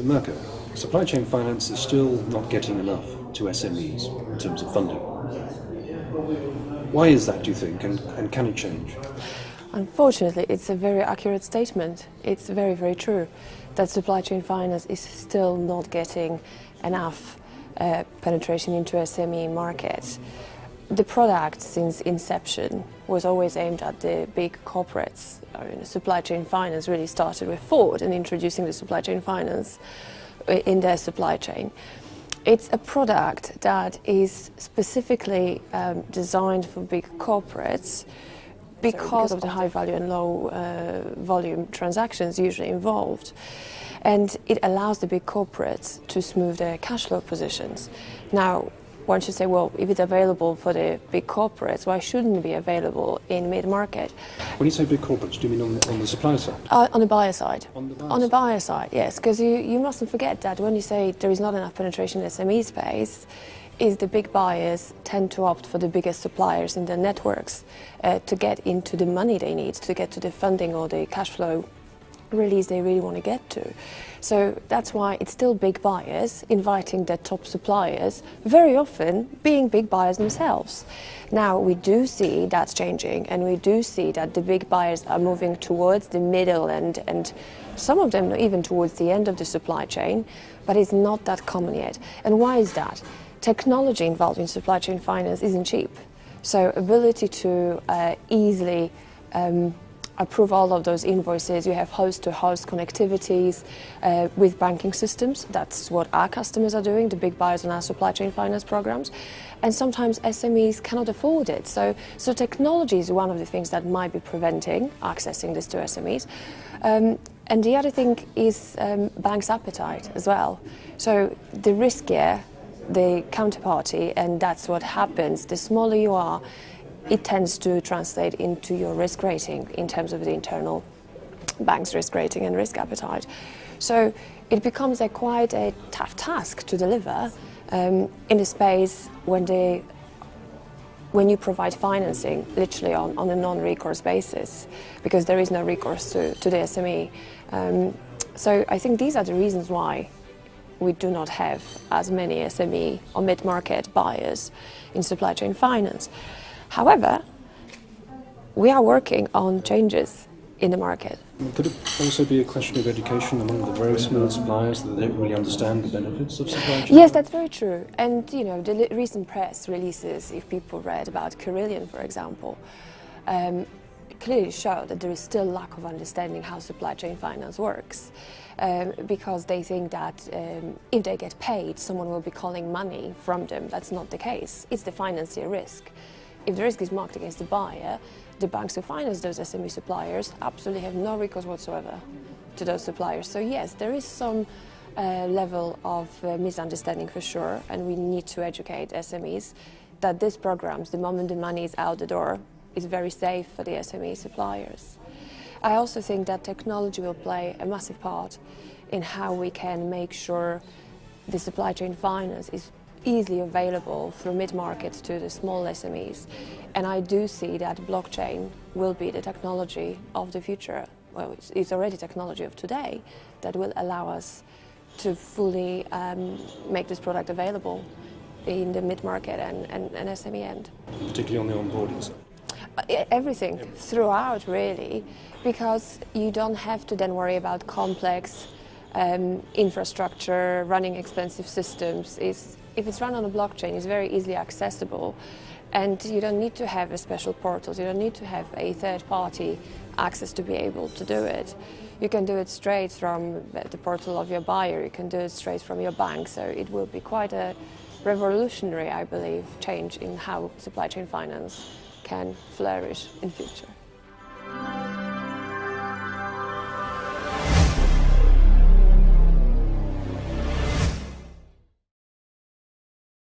Mirka, supply chain finance is still not getting enough to SMEs in terms of funding. Why is that, do you think, and can it change? Unfortunately, it's a very accurate statement. It's very, very true that supply chain finance is still not getting enough penetration into SME markets. The product, since inception, was always aimed at the big corporates. I mean, supply chain finance really started with Ford and introducing the supply chain finance in their supply chain. It's a product that is specifically designed for big corporates because of the high value and low volume transactions usually involved. And it allows the big corporates to smooth their cash flow positions. Now, one should say, well, if it's available for the big corporates, why shouldn't it be available in mid-market? When you say big corporates, do you mean on the supply side? On the buyer side. On the buyer side, yes. Because you mustn't forget that when you say there is not enough penetration in SME space, is the big buyers tend to opt for the biggest suppliers in their networks to get into the money they need, to get to the funding or the cash flow release they really want to get to. So that's why it's still big buyers inviting their top suppliers, very often being big buyers themselves. Now we do see that's changing, and we do see that the big buyers are moving towards the middle and some of them even towards the end of the supply chain, but it's not that common yet. And why is that? Technology involved in supply chain finance isn't cheap. So ability to easily approve all of those invoices. You have host-to-host connectivities with banking systems. That's what our customers are doing, the big buyers on our supply chain finance programs. And sometimes SMEs cannot afford it. So technology is one of the things that might be preventing accessing this to SMEs. And the other thing is banks' appetite as well. So the riskier the counterparty, and that's what happens, the smaller you are, it tends to translate into your risk rating in terms of the internal bank's risk rating and risk appetite. So it becomes quite a tough task to deliver in a space when you provide financing literally on a non-recourse basis, because there is no recourse to the SME. So I think these are the reasons why we do not have as many SME or mid-market buyers in supply chain finance. However, we are working on changes in the market. Could it also be a question of education among the very small suppliers that they don't really understand the benefits of supply chain? Yes, that's very true. And the recent press releases, if people read about Carillion, for example, clearly show that there is still lack of understanding how supply chain finance works, because they think that if they get paid, someone will be calling money from them. That's not the case. It's the financier risk. If the risk is marked against the buyer, the banks who finance those SME suppliers absolutely have no recourse whatsoever to those suppliers. So yes, there is some level of misunderstanding for sure, and we need to educate SMEs that these programs, the moment the money is out the door, is very safe for the SME suppliers. I also think that technology will play a massive part in how we can make sure the supply chain finance is easily available through mid-market to the small SMEs. And I do see that blockchain will be the technology of the future. Well, it's already technology of today that will allow us to fully make this product available in the mid-market and SME end. Particularly on the onboarding side? Everything, throughout really, because you don't have to then worry about complex infrastructure, running expensive systems. If it's run on a blockchain, it's very easily accessible, and you don't need to have a special portal, you don't need to have a third-party access to be able to do it. You can do it straight from the portal of your buyer, you can do it straight from your bank, so it will be quite a revolutionary, I believe, change in how supply chain finance can flourish in future.